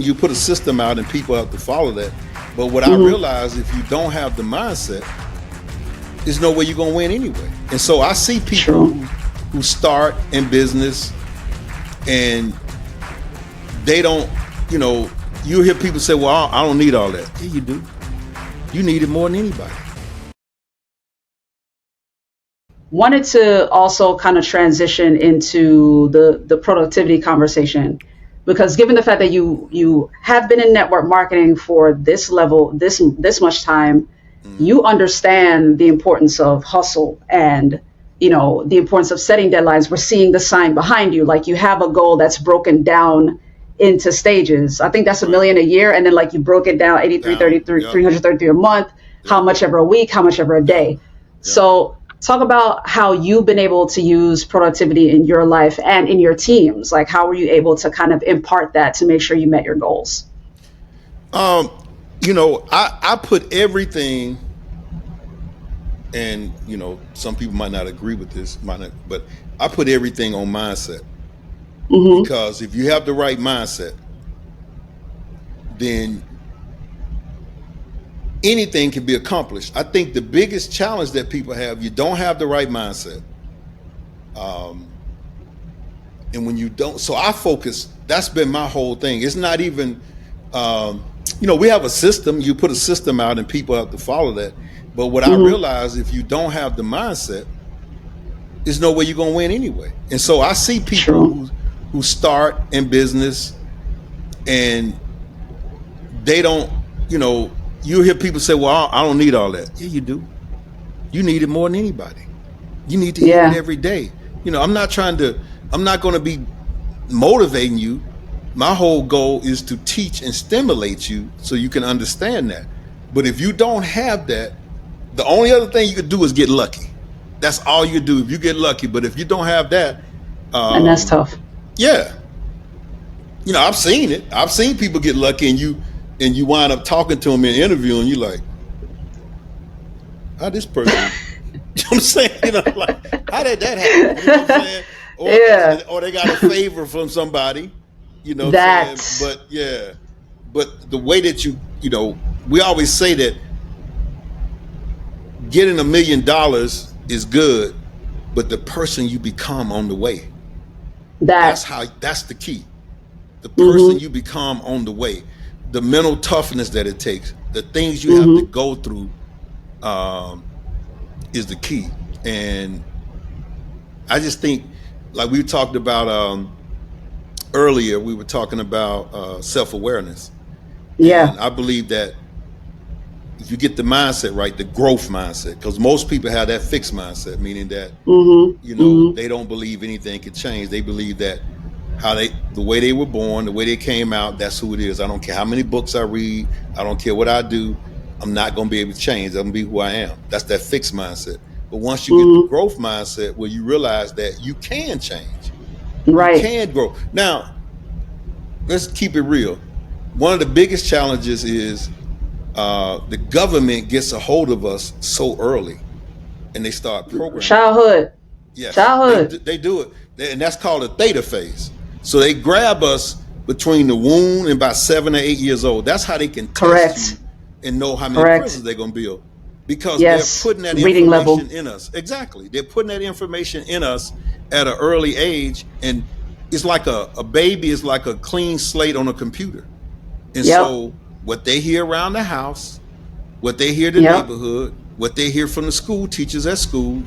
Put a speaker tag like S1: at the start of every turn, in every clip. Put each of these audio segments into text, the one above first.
S1: You put a system out and people have to follow that. But what I
S2: Mm-hmm.
S1: realize, if you don't have the mindset, there's no way you're gonna win anyway. And so I see people
S2: True.
S1: who start in business and they don't, you hear people say, well, I don't need all that. Yeah, you do. You need it more than anybody.
S2: Wanted to also kind of transition into the productivity conversation, because given the fact that you have been in network marketing for this level, this much time, you understand the importance of hustle and the importance of setting deadlines. We're seeing the sign behind you, like you have a goal that's broken down into stages. I think that's a
S1: Right.
S2: million a year, and then like you broke it down 83,
S1: Down.
S2: 33,
S1: Yep.
S2: 333 a month, how
S1: Yep.
S2: much ever a week, how much ever a
S1: Yep.
S2: day.
S1: Yep.
S2: So talk about how you've been able to use productivity in your life and in your teams. Like, how were you able to kind of impart that to make sure you met your goals?
S1: Um, I put everything, and some people might not agree with this, but I put everything on mindset.
S2: Hmm.
S1: Because if you have the right mindset, then anything can be accomplished. I think the biggest challenge that people have, you don't have the right mindset. Um, and when you don't, so I focus, that's been my whole thing. It's not even, we have a system, you put a system out and people have to follow that. But what I
S2: Hmm.
S1: realize, if you don't have the mindset, there's no way you're going to win anyway. And so I see people
S2: True.
S1: who start in business and they don't, you hear people say, well, I don't need all that. Yeah, you do. You need it more than anybody. You need to hear it
S2: Yeah.
S1: every day. I'm not going to be motivating you. My whole goal is to teach and stimulate you so you can understand that. But if you don't have that, the only other thing you could do is get lucky. That's all you do if you get lucky. But if you don't have that,
S2: And that's
S1: um,
S2: tough.
S1: yeah, I've seen it. I've seen people get lucky, and you wind up talking to them in an interview, and you're like, how this person? You know what I'm saying? Like, how did that happen? You know what I'm saying?
S2: Yeah.
S1: Or they got a favor from somebody. You know what I'm saying?
S2: That.
S1: But yeah, but the way that we always say that getting $1 million is good, but the person you become on the way,
S2: That.
S1: that's the key. The
S2: Hmm.
S1: person you become on the way, the mental toughness that it takes, the things you have to
S2: Hmm.
S1: go through, um, is the key. And I just think, like we talked about earlier, we were talking about self-awareness.
S2: Yeah.
S1: And I believe that if you get the mindset right, the growth mindset, because most people have that fixed mindset, meaning that
S2: Hmm. Hmm.
S1: they don't believe anything can change. They believe that the way they were born, the way they came out, that's who it is. I don't care how many books I read. I don't care what I do. I'm not going to be able to change. I'm going to be who I am. That's that fixed mindset. But once you get the
S2: Hmm.
S1: growth mindset, where you realize that you can change, you
S2: Right.
S1: can grow. Now, let's keep it real. One of the biggest challenges is the government gets a hold of us so early, and they start programming.
S2: Childhood.
S1: Yes,
S2: Childhood.
S1: they do it, and that's called a theta phase. So they grab us between the womb and about 7 or 8 years old. That's how they can test
S2: Correct.
S1: you and know how many
S2: Correct.
S1: prisons they're going to build, because they're
S2: Yes.
S1: putting that
S2: Reading level.
S1: information in us. Exactly, they're putting that information in us at an early age, and it's like a baby is like a clean slate on a computer. And
S2: Yep.
S1: so what they hear around the house, what they hear in the
S2: Yep.
S1: neighborhood, what they hear from the school teachers at school,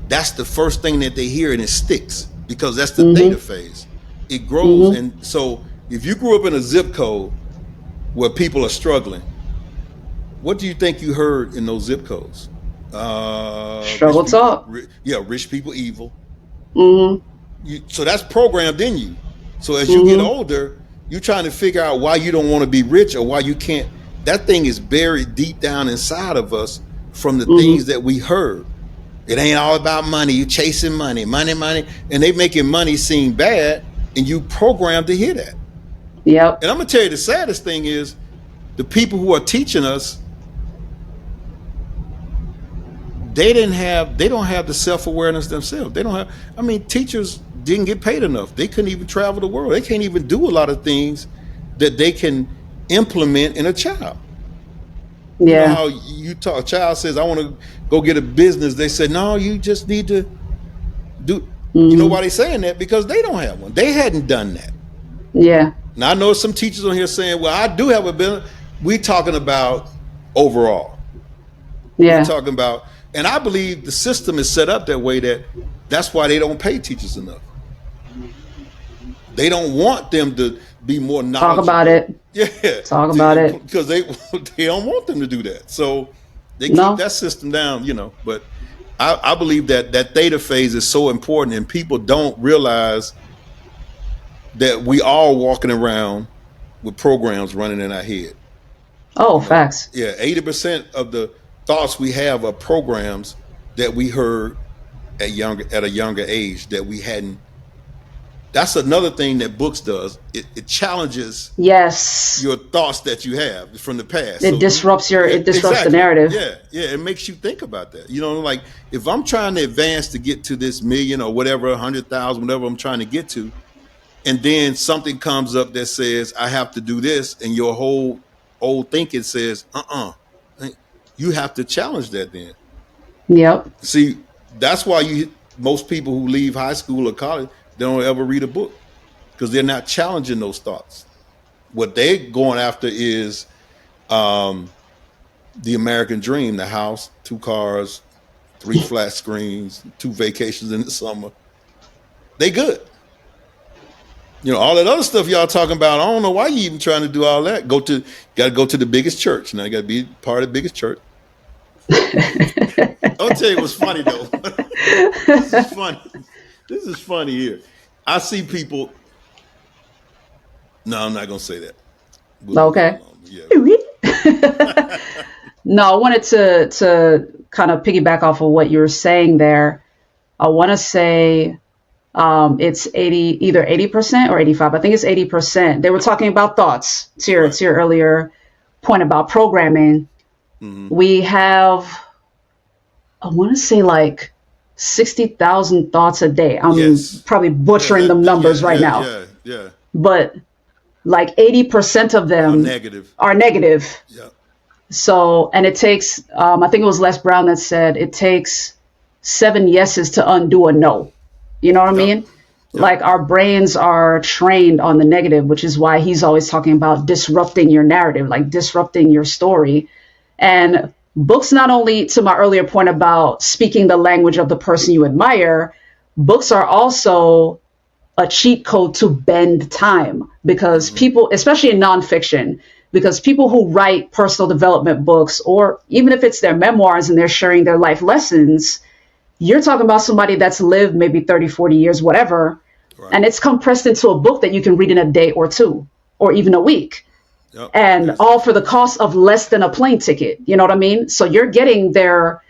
S1: that's the first thing that they hear, and it sticks, because that's the theta
S2: Hmm.
S1: phase. It grows.
S2: Hmm.
S1: And so if you grew up in a zip code where people are struggling, what do you think you heard in those zip codes? Rich
S2: Struggle
S1: people,
S2: talk.
S1: rich people evil.
S2: Hmm.
S1: So that's programmed in you. So as you get
S2: Hmm.
S1: older, you're trying to figure out why you don't want to be rich, or why you can't. That thing is buried deep down inside of us from the
S2: Hmm.
S1: things that we heard. It ain't all about money. You chasing money, money, money, and they making money seem bad, and you programmed to hear that.
S2: Yep.
S1: And I'm gonna tell you, the saddest thing is the people who are teaching us, they don't have the self-awareness themselves. They don't have. I mean, teachers didn't get paid enough. They couldn't even travel the world. They can't even do a lot of things that they can implement in a child. You know
S2: Yeah.
S1: how you talk, a child says, I want to go get a business. They say, no, you just need to do. You know
S2: Hmm.
S1: why they saying that? Because they don't have one. They hadn't done that.
S2: Yeah.
S1: Now I know some teachers on here saying, well, I do have a business. We talking about overall. We're
S2: Yeah.
S1: talking about, and I believe the system is set up that way that's why they don't pay teachers enough. They don't want them to be more
S2: Talk about
S1: knowledgeable.
S2: it.
S1: Yeah,
S2: Talk about it.
S1: because they don't want them to do that. So they keep
S2: No.
S1: that system down, But I believe that theta phase is so important, and people don't realize that we all walking around with programs running in our head.
S2: Oh, facts.
S1: Yeah, 80% of the thoughts we have are programs that we heard at a younger age that we hadn't. That's another thing that books does. It challenges
S2: Yes.
S1: your thoughts that you have from the past.
S2: It disrupts it disrupts the
S1: exactly.
S2: narrative.
S1: Yeah, it makes you think about that. Like if I'm trying to advance to get to this million or whatever, 100,000, whatever I'm trying to get to, and then something comes up that says I have to do this, and your whole old thinking says, you have to challenge that then.
S2: Yep.
S1: See, that's why most people who leave high school or college, they don't ever read a book because they're not challenging those thoughts. What they're going after is the American dream: the house, 2 cars, 3 flat screens, 2 vacations in the summer. They good. All that other stuff y'all talking about, I don't know why you even trying to do all that. Got to go to the biggest church. Now you got to be part of the biggest church. I'll tell you what's funny though. This is funny. This is funny here. I see people. No, I'm not gonna say that.
S2: Okay.
S1: Yeah.
S2: No, I wanted to kind of piggyback off of what you were saying there. I want to say it's either 80% or 85. I think it's 80%. They were talking about thoughts. To your earlier point about programming, we have, I want to say like 60,000 thoughts a day. I'm probably butchering the numbers right now.
S1: Yeah.
S2: But like 80% of them are negative.
S1: Yeah.
S2: So, and it takes, I think it was Les Brown that said it takes 7 yeses to undo a no. You know what I mean? Yep. Like our brains are trained on the negative, which is why he's always talking about disrupting your narrative, like disrupting your story. And books, not only, to my earlier point about speaking the language of the person you admire, books are also a cheat code to bend time, because people, especially in nonfiction, because people who write personal development books, or even if it's their memoirs and they're sharing their life lessons, you're talking about somebody that's lived maybe 30, 40 years, whatever, and it's compressed into a book that you can read in a day or 2, or even a week. Yep. And all for the cost of less than a plane ticket. You know what I mean? So you're getting their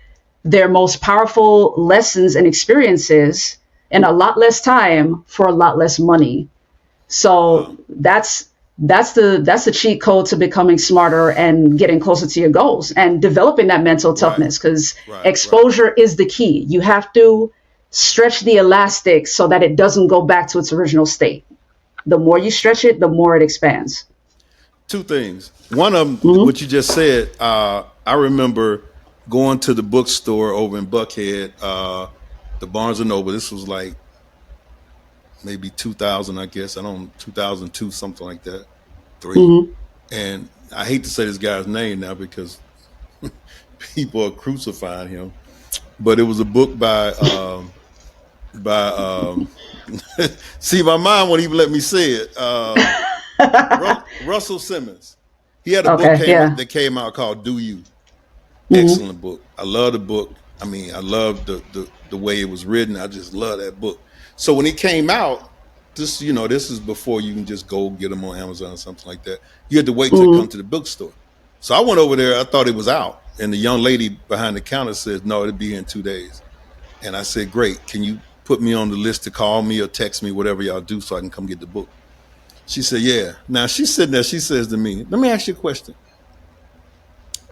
S2: most powerful lessons and experiences in a lot less time for a lot less money. So that's the cheat code to becoming smarter and getting closer to your goals and developing that mental toughness, because exposure is the key. You have to stretch the elastic so that it doesn't go back to its original state. The more you stretch it, the more it expands.
S1: 2 things. One of them, what you just said, I remember going to the bookstore over in Buckhead, the Barnes & Noble. This was like maybe 2000, I guess. 2002, something like that. 3. And I hate to say this guy's name now because people are crucifying him. But it was a book by see, my mind won't even let me say it. Russell Simmons. He had a book that came out called Do You. Excellent book. I love the book. I mean, I love the way it was written. I just love that book. So when it came out, this is before you can just go get them on Amazon or something like that. You had to wait till it come to the bookstore. So I went over there. I thought it was out. And the young lady behind the counter says, no, it'll be here in 2 days. And I said, great. Can you put me on the list to call me or text me, whatever y'all do, so I can come get the book? She said, yeah. Now she's sitting there. She says to me, let me ask you a question.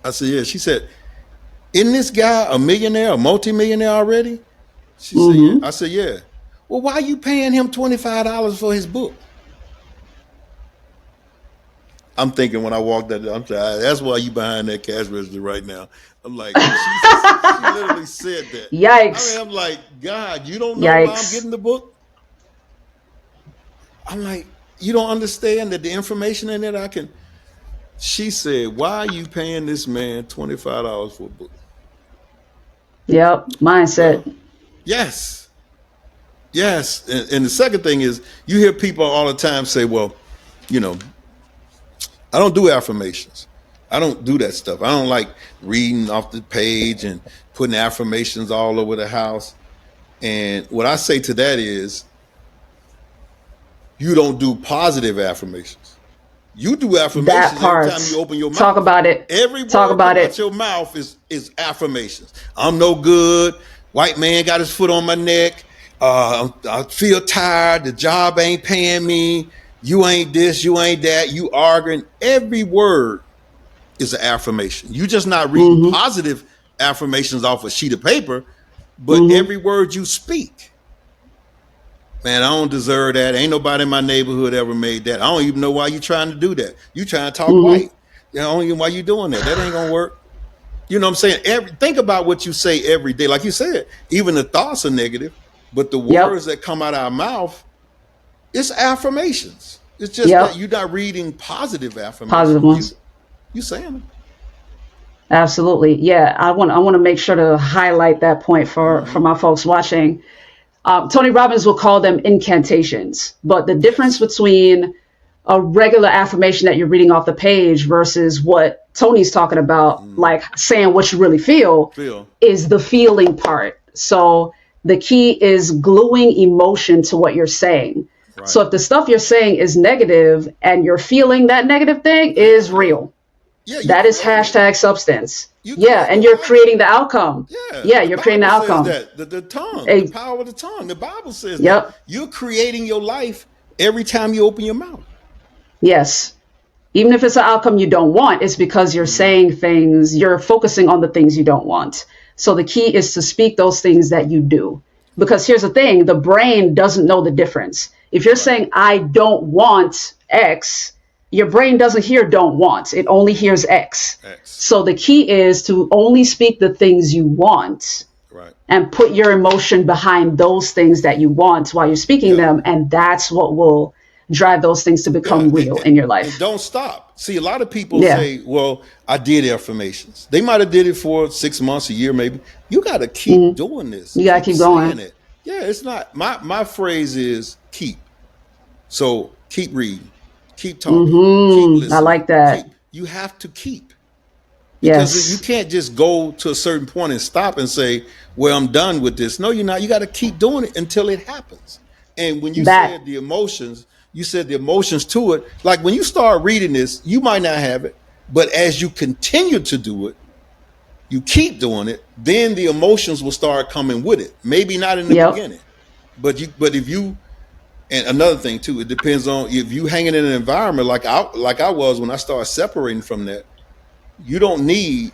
S1: I said, yeah. She said, isn't this guy a millionaire, a multimillionaire already? She said, yeah. I said, yeah. Well, why are you paying him $25 for his book? I'm thinking when I walked out, I'm saying, that's why you behind that cash register right now. I'm like, she literally said that. I mean,
S2: Yikes.
S1: I'm like, God, you don't know why I'm
S2: Yikes.
S1: getting the book? I'm like, you don't understand that the information in it, I can. She said, why are you paying this man $25 for a book?
S2: Yep.
S1: Well,
S2: Mindset.
S1: yes. Yes. And the second thing is, you hear people all the time say, well, you know, I don't do affirmations. I don't do that stuff. I don't like reading off the page and putting affirmations all over the house. And what I say to that is, you don't do positive affirmations. You do
S2: That
S1: affirmations every time
S2: part.
S1: you open your
S2: Talk
S1: mouth.
S2: about it.
S1: Every
S2: Talk
S1: word
S2: about
S1: come out
S2: it.
S1: your mouth is affirmations. I'm no good. White man got his foot on my neck. I feel tired. The job ain't paying me. You ain't this. You ain't that. You arguing. Every word is an affirmation. You just not reading
S2: Mm-hmm.
S1: positive affirmations off a sheet of paper, but
S2: Mm-hmm.
S1: every word you speak. Man, I don't deserve that. Ain't nobody in my neighborhood ever made that. I don't even know why you trying to do that. You trying to talk
S2: Mm-hmm.
S1: white. I don't even know why you doing that. That ain't gonna work. You know what I'm saying? Think about what you say every day. Like you said, even the thoughts are negative, but the
S2: Yep.
S1: words that come out of our mouth, it's affirmations. It's just that
S2: Yep.
S1: you're not reading positive
S2: Positive
S1: affirmations.
S2: ones.
S1: You saying them.
S2: Absolutely. Yeah. I want to make sure to highlight that point for
S1: Mm-hmm.
S2: my folks watching. Tony Robbins will call them incantations, but the difference
S1: Yes.
S2: between a regular affirmation that you're reading off the page versus what Tony's talking about,
S1: Mm-hmm.
S2: like saying what you really feel,
S1: Phil.
S2: is the feeling part. So the key is gluing emotion to what you're saying.
S1: Right.
S2: So if the stuff you're saying is negative and you're feeling that negative thing is
S1: Yeah.
S2: real.
S1: Yeah, you
S2: That is
S1: creating it.
S2: hashtag substance.
S1: You
S2: Yeah.
S1: creating
S2: And
S1: your
S2: you're
S1: life.
S2: creating the outcome.
S1: Yeah,
S2: Yeah.
S1: the
S2: You're creating the
S1: Bible says
S2: outcome.
S1: that. The tongue, the
S2: Eh,
S1: power of the tongue. The Bible says that.
S2: Yep.
S1: You're creating your life every time you open your mouth.
S2: Yes. Even if it's an outcome you don't want, it's because you're
S1: Mm-hmm.
S2: saying things, you're focusing on the things you don't want. So the key is to speak those things that you do. Because here's the thing, the brain doesn't know the difference. If you're
S1: Right.
S2: saying, I don't want X, your brain doesn't hear don't want, it only hears X.
S1: X.
S2: So the key is to only speak the things you want
S1: Right.
S2: and put your emotion behind those things that you want while you're speaking
S1: Yeah.
S2: them. And that's what will drive those things to
S1: Yeah.
S2: become real in your
S1: And
S2: life.
S1: don't stop. See, a lot of people
S2: Yeah.
S1: say, well, I did affirmations. They might have did it for 6 months, a year, maybe. You got to keep
S2: Mhm.
S1: doing this.
S2: You gotta
S1: Keep
S2: keep
S1: saying
S2: going.
S1: it. Yeah, it's not. My phrase is keep. So keep reading, keep talking, keep
S2: I
S1: listening,
S2: like that.
S1: keep. You have to keep. Because you
S2: Yes.
S1: can't just go to a certain point and stop and say, well, I'm done with this. No, you're not. You got to keep doing it until it happens. And when you
S2: That.
S1: said the emotions, you said the emotions to it. Like when you start reading this, you might not have it, but as you continue to do it, you keep doing it, then the emotions will start coming with it. Maybe not in the
S2: Yep.
S1: beginning, but if you, and another thing too, it depends on if you hanging in an environment like I was when I started separating from that. You don't need.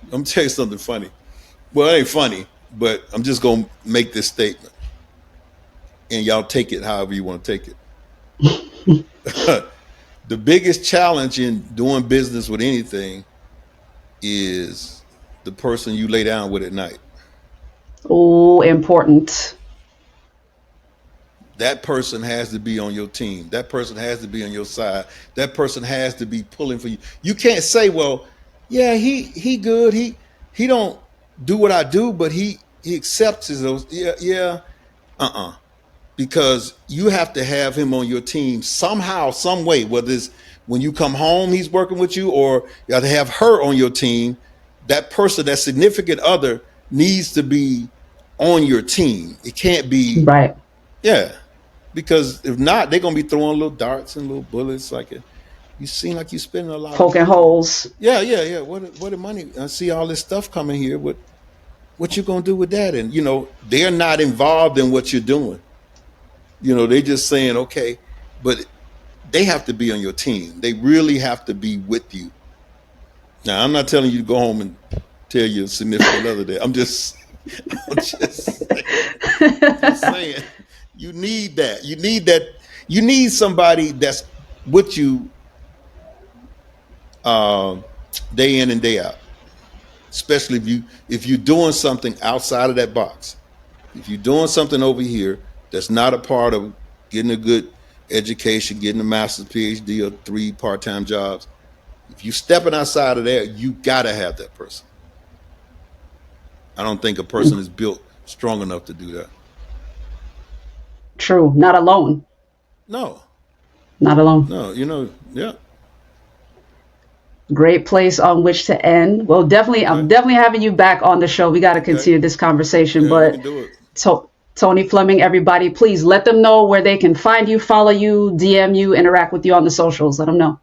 S1: I'm gonna tell you something funny. Well, it ain't funny, but I'm just gonna make this statement, and y'all take it however you want to take it. The biggest challenge in doing business with anything is the person you lay down with at night.
S2: Oh, important.
S1: That person has to be on your team. That person has to be on your side. That person has to be pulling for you. You can't say, well, yeah, he good. He don't do what I do, but he accepts those. Yeah, yeah. Uh-uh. Because you have to have him on your team somehow, some way, whether it's when you come home, he's working with you, or you have to have her on your team. That person, that significant other, needs to be on your team. It can't be,
S2: Right.
S1: yeah, because if not, they're gonna be throwing little darts and little bullets. You seem like you're spending a lot of
S2: Poking
S1: money.
S2: holes.
S1: Yeah, yeah, yeah. What the money? I see all this stuff coming here. What you gonna do with that? And they're not involved in what you're doing. They just saying, okay, but they have to be on your team. They really have to be with you. Now, I'm not telling you to go home and tell your significant other that. I'm just saying, you need that. You need somebody that's with you day in and day out. Especially if you're doing something outside of that box. If you're doing something over here that's not a part of getting a good education, getting a master's, PhD, or 3 part-time jobs, if you're stepping outside of there, you gotta have that person. I don't think a person is built strong enough to do that.
S2: True. Not alone.
S1: No.
S2: Not alone.
S1: No, yeah.
S2: Great place on which to end. Well, definitely, I'm definitely having you back on the show. We got to continue this conversation.
S1: Yeah,
S2: but
S1: we can do it.
S2: Tony Fleming, everybody, please let them know where they can find you, follow you, DM you, interact with you on the socials. Let them know.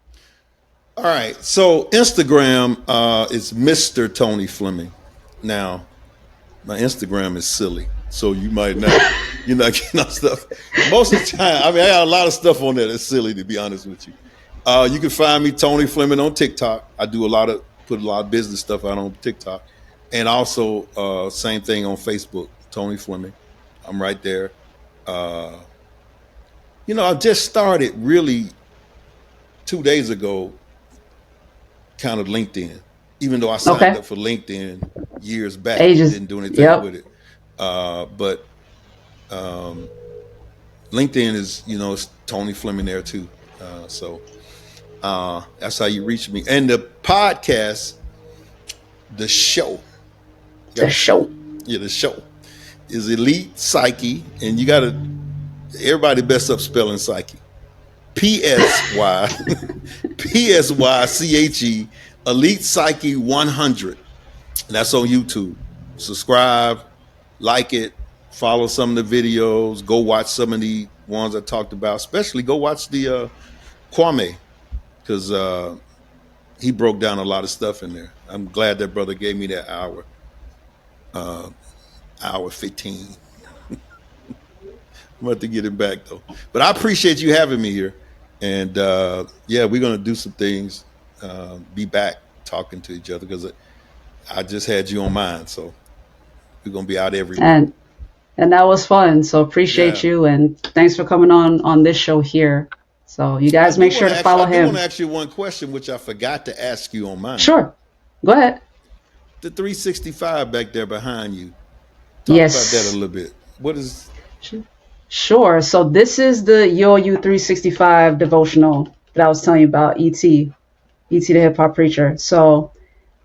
S1: All right. So Instagram is Mr. Tony Fleming. Now, my Instagram is silly, so you're not getting on stuff. Most of the time, I got a lot of stuff on there that's silly, to be honest with you. You can find me, Tony Fleming, on TikTok. I do put a lot of business stuff out on TikTok. And also, same thing on Facebook, Tony Fleming. I'm right there. I just started really 2 days ago, kind of LinkedIn, even though I signed up for LinkedIn years back.
S2: Ages.
S1: Didn't do anything with it. But LinkedIn is, it's Tony Fleming there too. So that's how you reach me. And the podcast, the show.
S2: The show.
S1: Yeah, the show is Elite Psyche. And everybody best up spelling psyche. PSYCHE, Elite Psyche 100. And that's on YouTube. Subscribe, like it, follow some of the videos, go watch some of the ones I talked about, especially go watch the Kwame, because he broke down a lot of stuff in there. I'm glad that brother gave me that hour 15. I'm about to get it back though. But I appreciate you having me here. And we're going to do some things, be back talking to each other, because I just had you on mine. So we're going to be out every week.
S2: And that was fun. So appreciate you. And thanks for coming on this show here. So you guys make sure to follow him.
S1: I want to ask you one question, which I forgot to ask you on mine.
S2: Sure. Go ahead.
S1: The 365 back there behind you. Talk about that a little bit. What is...
S2: Sure. So this is the Yo You 365 devotional that I was telling you about, E.T. the Hip Hop Preacher. So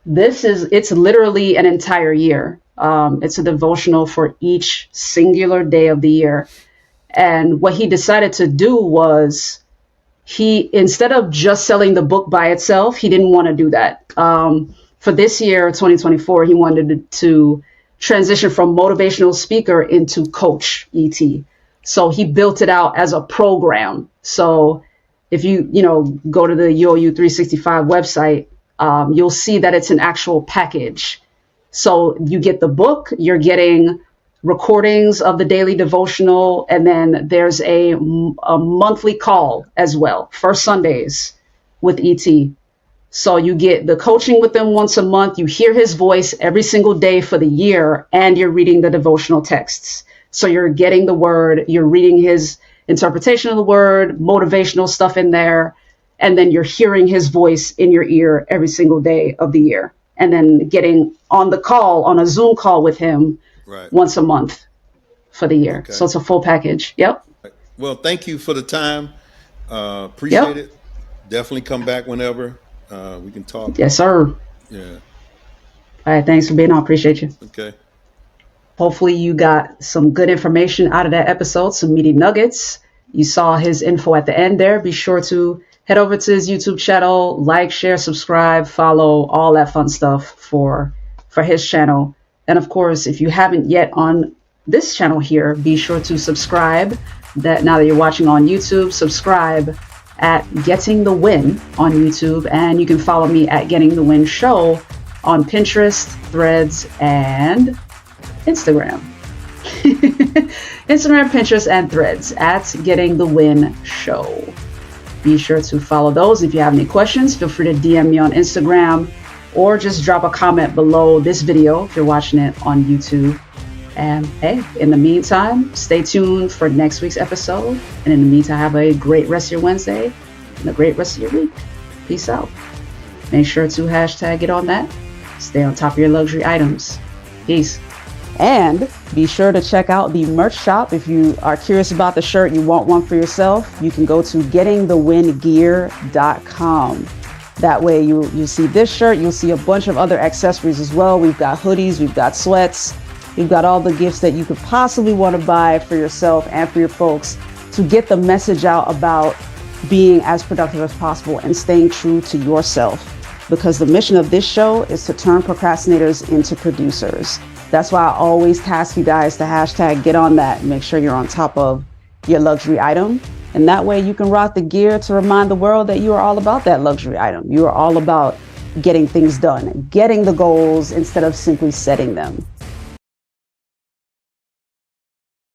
S2: it's literally an entire year. It's a devotional for each singular day of the year. And what he decided to do was instead of just selling the book by itself, he didn't want to do that. For this year, 2024, he wanted to transition from motivational speaker into coach, E.T. So he built it out as a program. So if you go to the Yo You 365 website, you'll see that it's an actual package. So you get the book, you're getting recordings of the daily devotional, and then there's a monthly call as well, first Sundays with ET. So you get the coaching with them once a month, you hear his voice every single day for the year, and you're reading the devotional texts. So you're getting the word, you're reading his interpretation of the word, motivational stuff in there, and then you're hearing his voice in your ear every single day of the year. And then getting on a Zoom call with him once a month for the year. Okay. So it's a full package. Yep.
S1: Well, thank you for the time. Appreciate it. Definitely come back whenever we can talk.
S2: Yes, sir.
S1: Yeah.
S2: All right. Thanks for being on. Appreciate you.
S1: Okay.
S2: Hopefully you got some good information out of that episode, some meaty nuggets. You saw his info at the end there. Be sure to head over to his YouTube channel, like, share, subscribe, follow, all that fun stuff for his channel. And of course, if you haven't yet on this channel here, be sure to subscribe. That now that you're watching on YouTube, subscribe at Getting the Win on YouTube. And you can follow me at Getting the Win Show on Pinterest, Threads, and Instagram. Instagram, Pinterest, and Threads at Getting the Win Show. Be sure to follow those. If you have any questions, feel free to DM me on Instagram or just drop a comment below this video if you're watching it on YouTube. And hey, in the meantime, stay tuned for next week's episode. And in the meantime, have a great rest of your Wednesday and a great rest of your week. Peace out. Make sure to hashtag get on that. Stay on top of your luxury items. Peace. And be sure to check out the merch shop. If you are curious about the shirt, you want one for yourself, you can go to gettingthewingear.com. That way you see this shirt, you'll see a bunch of other accessories as well. We've got hoodies, we've got sweats, we've got all the gifts that you could possibly want to buy for yourself and for your folks to get the message out about being as productive as possible and staying true to yourself. Because the mission of this show is to turn procrastinators into producers. That's why I always task you guys to hashtag get on that and make sure you're on top of your luxury item. And that way you can rock the gear to remind the world that you are all about that luxury item. You are all about getting things done, getting the goals instead of simply setting them.